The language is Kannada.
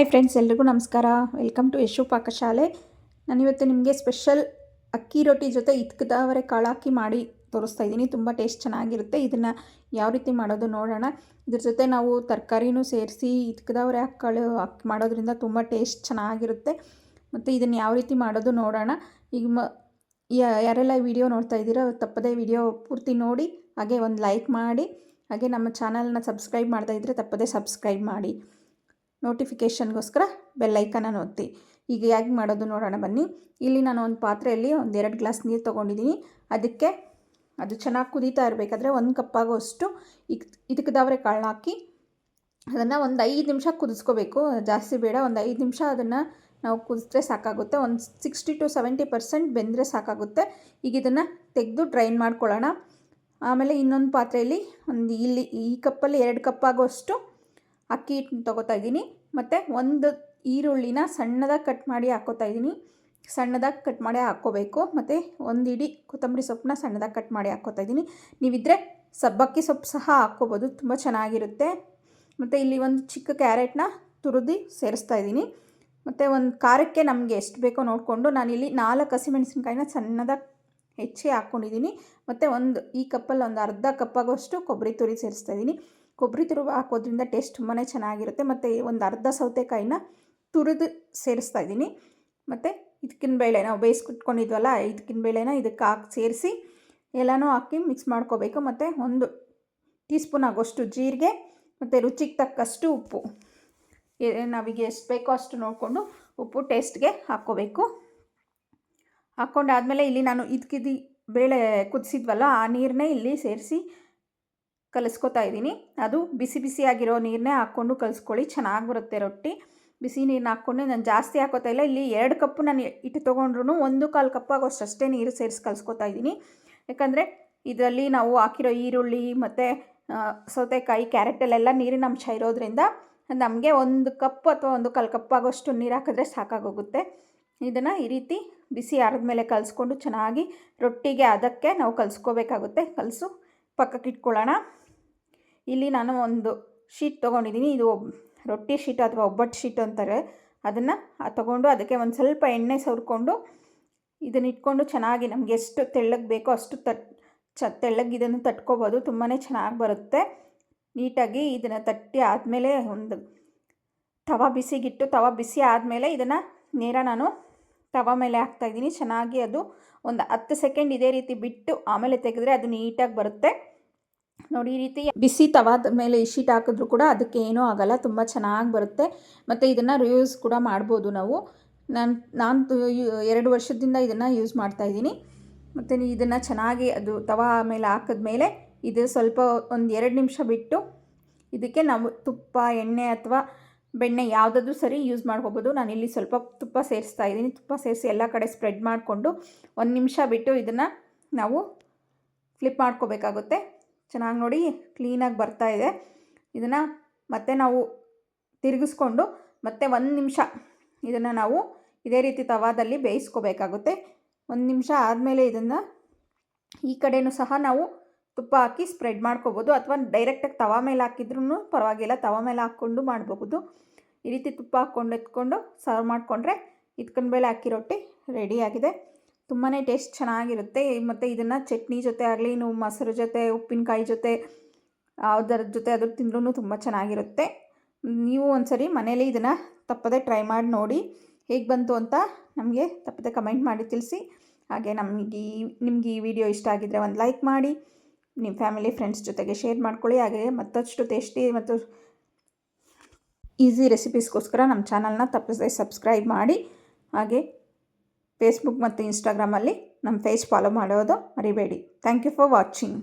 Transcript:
ಹಾಯ್ ಫ್ರೆಂಡ್ಸ್, ಎಲ್ರಿಗೂ ನಮಸ್ಕಾರ. Welcome to Yashu Pakashale. ನಾನಿವತ್ತು ನಿಮಗೆ ಸ್ಪೆಷಲ್ ಅಕ್ಕಿ ರೊಟ್ಟಿ ಜೊತೆ ಇತ್ಕದವರೆ ಕಾಳು ಹಾಕಿ ಮಾಡಿ ತೋರಿಸ್ತಾ ಇದ್ದೀನಿ. ತುಂಬ ಟೇಸ್ಟ್ ಚೆನ್ನಾಗಿರುತ್ತೆ. ಇದನ್ನು ಯಾವ ರೀತಿ ಮಾಡೋದು ನೋಡೋಣ. ಇದ್ರ ಜೊತೆ ನಾವು ತರಕಾರಿನೂ ಸೇರಿಸಿ ಇತ್ಕದವರೆ ಕಾಳು ಹಾಕಿ ಮಾಡೋದ್ರಿಂದ ತುಂಬ ಟೇಸ್ಟ್ ಚೆನ್ನಾಗಿರುತ್ತೆ. ಮತ್ತು ಇದನ್ನು ಯಾವ ರೀತಿ ಮಾಡೋದು ನೋಡೋಣ. ಈಗ ಯಾರೆಲ್ಲ ವಿಡಿಯೋ ನೋಡ್ತಾ ಇದ್ದೀರೋ ತಪ್ಪದೇ ವಿಡಿಯೋ ಪೂರ್ತಿ ನೋಡಿ, ಹಾಗೆ ಒಂದು ಲೈಕ್ ಮಾಡಿ, ಹಾಗೆ ನಮ್ಮ ಚಾನಲ್ನ ಸಬ್ಸ್ಕ್ರೈಬ್ ಮಾಡ್ತಾ ಇದ್ದರೆ ತಪ್ಪದೇ ಸಬ್ಸ್ಕ್ರೈಬ್ ಮಾಡಿ. ನೋಟಿಫಿಕೇಷನ್ಗೋಸ್ಕರ ಬೆಲ್ಲೈಕನ್ನ ಒತ್ತಿ. ಈಗ ಹೇಗೆ ಮಾಡೋದು ನೋಡೋಣ ಬನ್ನಿ. ಇಲ್ಲಿ ನಾನು ಒಂದು ಪಾತ್ರೆಯಲ್ಲಿ 1-2 ಗ್ಲಾಸ್ ನೀರು ತೊಗೊಂಡಿದ್ದೀನಿ. ಅದಕ್ಕೆ ಅದು ಚೆನ್ನಾಗಿ ಕುದೀತಾ ಇರಬೇಕಾದ್ರೆ 1 ಕಪ್ ಆಗೋಷ್ಟು ಇತ್ಕದವರೆ ಕಾಳು ಹಾಕಿ ಅದನ್ನು ಒಂದು 5 ನಿಮಿಷ ಕುದಿಸ್ಕೋಬೇಕು. ಜಾಸ್ತಿ ಬೇಡ, ಒಂದು 5 ನಿಮಿಷ ಅದನ್ನು ನಾವು ಕುದಿಸಿದ್ರೆ ಸಾಕಾಗುತ್ತೆ. ಒಂದು 60-70% ಬೆಂದರೆ ಸಾಕಾಗುತ್ತೆ. ಈಗ ಇದನ್ನು ತೆಗೆದು ಡ್ರೈನ್ ಮಾಡ್ಕೊಳ್ಳೋಣ. ಆಮೇಲೆ ಇನ್ನೊಂದು ಪಾತ್ರೆಯಲ್ಲಿ ಇಲ್ಲಿ ಈ ಕಪ್ಪಲ್ಲಿ 2 ಕಪ್ ಆಗೋಷ್ಟು ಅಕ್ಕಿ ಹಿಟ್ಟನ್ನು ತೊಗೋತಾ ಇದ್ದೀನಿ. ಮತ್ತು ಒಂದು ಈರುಳ್ಳಿನ ಸಣ್ಣದಾಗಿ ಕಟ್ ಮಾಡಿ ಹಾಕ್ಕೋತಾ ಇದ್ದೀನಿ. ಸಣ್ಣದಾಗಿ ಕಟ್ ಮಾಡಿ ಹಾಕ್ಕೋಬೇಕು. ಮತ್ತು ಒಂದು ಇಡೀ ಕೊತ್ತಂಬರಿ ಸೊಪ್ಪನ್ನ ಸಣ್ಣದಾಗಿ ಕಟ್ ಮಾಡಿ ಹಾಕ್ಕೋತಾ ಇದ್ದೀನಿ. ನೀವಿದ್ದರೆ ಸಬ್ಬಕ್ಕಿ ಸೊಪ್ಪು ಸಹ ಹಾಕ್ಕೋಬೋದು, ತುಂಬ ಚೆನ್ನಾಗಿರುತ್ತೆ. ಮತ್ತು ಇಲ್ಲಿ ಒಂದು ಚಿಕ್ಕ ಕ್ಯಾರೆಟ್ನ ತುರಿದು ಸೇರಿಸ್ತಾ ಇದ್ದೀನಿ. ಮತ್ತು ಒಂದು ಖಾರಕ್ಕೆ ನಮಗೆ ಎಷ್ಟು ಬೇಕೋ ನೋಡಿಕೊಂಡು ನಾನಿಲ್ಲಿ 4 ಹಸಿಮೆಣಸಿನ್ಕಾಯಿನ ಸಣ್ಣದಾಗಿ ಹೆಚ್ಚಿ ಹಾಕ್ಕೊಂಡಿದ್ದೀನಿ. ಮತ್ತು ಈ ಕಪ್ಪಲ್ಲಿ ಒಂದು ಅರ್ಧ ಕಪ್ ಆಗೋಷ್ಟು ಕೊಬ್ಬರಿ ತುರಿ ಸೇರಿಸ್ತಾ ಇದ್ದೀನಿ. ಕೊಬ್ಬರಿ ತುರು ಹಾಕೋದ್ರಿಂದ ಟೇಸ್ಟ್ ತುಂಬಾ ಚೆನ್ನಾಗಿರುತ್ತೆ. ಮತ್ತು ಒಂದು ಅರ್ಧ ಸೌತೆಕಾಯಿನ ತುರಿದು ಸೇರಿಸ್ತಾ ಇದ್ದೀನಿ. ಮತ್ತು ಇದಕ್ಕಿನ ಬೇಳೆ ನಾವು ಬೇಯಿಸ್ಕಿಟ್ಕೊಂಡಿದ್ವಲ್ಲ, ಇದಕ್ಕಿನ ಬೇಳೆನ ಇದಕ್ಕೆ ಹಾಕಿ ಸೇರಿಸಿ ಎಲ್ಲನೂ ಹಾಕಿ ಮಿಕ್ಸ್ ಮಾಡ್ಕೋಬೇಕು. ಮತ್ತು 1 ಟೀ ಸ್ಪೂನ್ ಆಗೋಷ್ಟು ಜೀರಿಗೆ, ಮತ್ತು ರುಚಿಗೆ ತಕ್ಕಷ್ಟು ಉಪ್ಪು, ನಾವೀಗ ಎಷ್ಟು ಬೇಕೋ ಅಷ್ಟು ನೋಡಿಕೊಂಡು ಉಪ್ಪು ಟೇಸ್ಟ್ಗೆ ಹಾಕ್ಕೋಬೇಕು. ಹಾಕ್ಕೊಂಡಾದಮೇಲೆ ಇಲ್ಲಿ ನಾನು ಬೇಳೆ ಕುದಿಸಿದ್ವಲ್ಲ, ಆ ನೀರನ್ನೇ ಇಲ್ಲಿ ಸೇರಿಸಿ ಕಲಿಸ್ಕೊತಾ ಇದ್ದೀನಿ. ಅದು ಬಿಸಿ ಬಿಸಿಯಾಗಿರೋ ನೀರನ್ನೇ ಹಾಕ್ಕೊಂಡು ಕಲಿಸ್ಕೊಳ್ಳಿ, ಚೆನ್ನಾಗಿ ಬರುತ್ತೆ ರೊಟ್ಟಿ. ಬಿಸಿ ನೀರನ್ನ ಹಾಕ್ಕೊಂಡು ನಾನು ಜಾಸ್ತಿ ಹಾಕೋತಾ ಇಲ್ಲ. ಇಲ್ಲಿ 2 ಕಪ್ಪು ನಾನು ಹಿಟ್ಟು ತೊಗೊಂಡ್ರೂ 1/4 ಕಪ್ ಆಗೋಷ್ಟು ಅಷ್ಟೇ ನೀರು ಸೇರಿಸಿ ಕಲಿಸ್ಕೊತಾ ಇದ್ದೀನಿ. ಯಾಕಂದರೆ ಇದರಲ್ಲಿ ನಾವು ಹಾಕಿರೋ ಈರುಳ್ಳಿ ಮತ್ತು ಸೌತೆಕಾಯಿ, ಕ್ಯಾರೆಟಲ್ಲೆಲ್ಲ ನೀರಿನ ಅಂಶ ಇರೋದ್ರಿಂದ ನಮಗೆ 1 ಕಪ್ ಅಥವಾ 1/4 ಕಪ್ ಆಗೋಷ್ಟು ನೀರು ಹಾಕಿದ್ರೆ ಸಾಕಾಗೋಗುತ್ತೆ. ಇದನ್ನು ಈ ರೀತಿ ಬಿಸಿ ಆರಿದ್ಮೇಲೆ ಕಲಿಸ್ಕೊಂಡು ಚೆನ್ನಾಗಿ ರೊಟ್ಟಿಗೆ ಅದಕ್ಕೆ ನಾವು ಕಲಿಸ್ಕೋಬೇಕಾಗುತ್ತೆ. ಪಕ್ಕಕ್ಕೆ ಇಟ್ಕೊಳ್ಳೋಣ. ಇಲ್ಲಿ ನಾನು ಒಂದು ಶೀಟ್ ತೊಗೊಂಡಿದ್ದೀನಿ. ಇದು ರೊಟ್ಟಿ ಶೀಟ್ ಅಥವಾ ಒಬ್ಬಟ್ಟು ಶೀಟ್ ಅಂತಾರೆ. ಅದನ್ನು ತೊಗೊಂಡು ಅದಕ್ಕೆ ಒಂದು ಸ್ವಲ್ಪ ಎಣ್ಣೆ ಸವರ್ಕೊಂಡು ಇದನ್ನು ಇಟ್ಕೊಂಡು ಚೆನ್ನಾಗಿ ನಮಗೆ ಎಷ್ಟು ತೆಳ್ಳಗೆ ಬೇಕೋ ಅಷ್ಟು ತೆಳ್ಳಗೆ ಇದನ್ನು ತಟ್ಕೋಬೋದು. ತುಂಬಾ ಚೆನ್ನಾಗಿ ಬರುತ್ತೆ. ನೀಟಾಗಿ ಇದನ್ನು ತಟ್ಟಿ ಆದಮೇಲೆ ಒಂದು ತವಾ ಬಿಸಿಗಿಟ್ಟು, ತವಾ ಬಿಸಿ ಆದಮೇಲೆ ಇದನ್ನು ನೇರ ನಾನು ತವಾ ಮೇಲೆ ಹಾಕ್ತಾಯಿದ್ದೀನಿ. ಚೆನ್ನಾಗಿ ಅದು ಒಂದು 10 ಸೆಕೆಂಡ್ ಇದೇ ರೀತಿ ಬಿಟ್ಟು ಆಮೇಲೆ ತೆಗೆದ್ರೆ ಅದು ನೀಟಾಗಿ ಬರುತ್ತೆ. ನೋಡಿ, ಈ ರೀತಿ ಬಿಸಿ ತವಾದ ಮೇಲೆ ಈ ಶೀಟ್ ಹಾಕಿದ್ರೂ ಕೂಡ ಅದಕ್ಕೆ ಏನೂ ಆಗೋಲ್ಲ, ತುಂಬ ಚೆನ್ನಾಗಿ ಬರುತ್ತೆ. ಮತ್ತು ಇದನ್ನು ರಿಯೂಸ್ ಕೂಡ ಮಾಡ್ಬೋದು ನಾವು. ನಾನು 2 ವರ್ಷದಿಂದ ಇದನ್ನು ಯೂಸ್ ಮಾಡ್ತಾಯಿದ್ದೀನಿ. ಮತ್ತು ಇದನ್ನು ಚೆನ್ನಾಗಿ ಅದು ತವಾ ಮೇಲೆ ಹಾಕಿದ್ಮೇಲೆ ಇದು ಸ್ವಲ್ಪ ಒಂದು 2 ನಿಮಿಷ ಬಿಟ್ಟು ಇದಕ್ಕೆ ನಾವು ತುಪ್ಪ, ಎಣ್ಣೆ ಅಥವಾ ಬೆಣ್ಣೆ ಯಾವುದಾದ್ರೂ ಸರಿ ಯೂಸ್ ಮಾಡ್ಕೋಬೋದು. ನಾನಿಲ್ಲಿ ಸ್ವಲ್ಪ ತುಪ್ಪ ಸೇರಿಸ್ತಾ ಇದ್ದೀನಿ. ತುಪ್ಪ ಸೇರಿಸಿ ಎಲ್ಲ ಕಡೆ ಸ್ಪ್ರೆಡ್ ಮಾಡಿಕೊಂಡು 1 ನಿಮಿಷ ಬಿಟ್ಟು ಇದನ್ನು ನಾವು ಫ್ಲಿಪ್ ಮಾಡ್ಕೋಬೇಕಾಗುತ್ತೆ. ಚೆನ್ನಾಗಿ ನೋಡಿ ಕ್ಲೀನಾಗಿ ಬರ್ತಾಯಿದೆ. ಇದನ್ನು ಮತ್ತೆ ನಾವು ತಿರುಗಿಸ್ಕೊಂಡು ಮತ್ತೆ 1 ನಿಮಿಷ ಇದನ್ನು ನಾವು ಇದೇ ರೀತಿ ತವಾದಲ್ಲಿ ಬೇಯಿಸ್ಕೋಬೇಕಾಗುತ್ತೆ. 1 ನಿಮಿಷ ಆದಮೇಲೆ ಇದನ್ನು ಈ ಕಡೆಯೂ ಸಹ ನಾವು ತುಪ್ಪ ಹಾಕಿ ಸ್ಪ್ರೆಡ್ ಮಾಡ್ಕೋಬೋದು, ಅಥವಾ ಡೈರೆಕ್ಟಾಗಿ ತವಾ ಮೇಲೆ ಹಾಕಿದ್ರೂ ಪರವಾಗಿಲ್ಲ, ತವಾ ಮೇಲೆ ಹಾಕ್ಕೊಂಡು ಮಾಡಬಹುದು. ಈ ರೀತಿ ತುಪ್ಪ ಹಾಕ್ಕೊಂಡು ಎತ್ಕೊಂಡು ಸರ್ವ್ ಮಾಡಿಕೊಂಡ್ರೆ ಬೇಳೆ ಅಕ್ಕಿ ರೊಟ್ಟಿ ರೆಡಿಯಾಗಿದೆ. ತುಂಬಾ ಟೇಸ್ಟ್ ಚೆನ್ನಾಗಿರುತ್ತೆ. ಮತ್ತು ಇದನ್ನು ಚಟ್ನಿ ಜೊತೆ ಆಗಲಿ, ನೀವು ಮೊಸರು ಜೊತೆ, ಉಪ್ಪಿನಕಾಯಿ ಜೊತೆ, ಯಾವುದರ ಜೊತೆ ಅದ್ರ ತಿಂದ್ರೂ ತುಂಬ ಚೆನ್ನಾಗಿರುತ್ತೆ. ನೀವು ಒಂದ್ಸರಿ ಮನೇಲಿ ಇದನ್ನು ತಪ್ಪದೆ ಟ್ರೈ ಮಾಡಿ ನೋಡಿ. ಹೇಗೆ ಬಂತು ಅಂತ ನಮಗೆ ತಪ್ಪದೆ ಕಮೆಂಟ್ ಮಾಡಿ ತಿಳಿಸಿ. ಹಾಗೆ ನಿಮಗೆ ಈ ವಿಡಿಯೋ ಇಷ್ಟ ಆಗಿದ್ದರೆ ಒಂದು ಲೈಕ್ ಮಾಡಿ, ನಿಮ್ಮ ಫ್ಯಾಮಿಲಿ ಫ್ರೆಂಡ್ಸ್ ಜೊತೆಗೆ ಶೇರ್ ಮಾಡ್ಕೊಳ್ಳಿ. ಹಾಗೆ ಮತ್ತಷ್ಟು ಟೇಸ್ಟಿ ಮತ್ತು ಈಸಿ ರೆಸಿಪೀಸ್ಗೋಸ್ಕರ ನಮ್ಮ ಚಾನಲ್ನ ತಪ್ಪದೆ ಸಬ್ಸ್ಕ್ರೈಬ್ ಮಾಡಿ. ಹಾಗೆ ಫೇಸ್ಬುಕ್ ಮತ್ತು ಇನ್ಸ್ಟಾಗ್ರಾಮಲ್ಲಿ ನಮ್ಮ ಪೇಜ್ ಫಾಲೋ ಮಾಡೋದು ಮರಿಬೇಡಿ. Thank you for watching.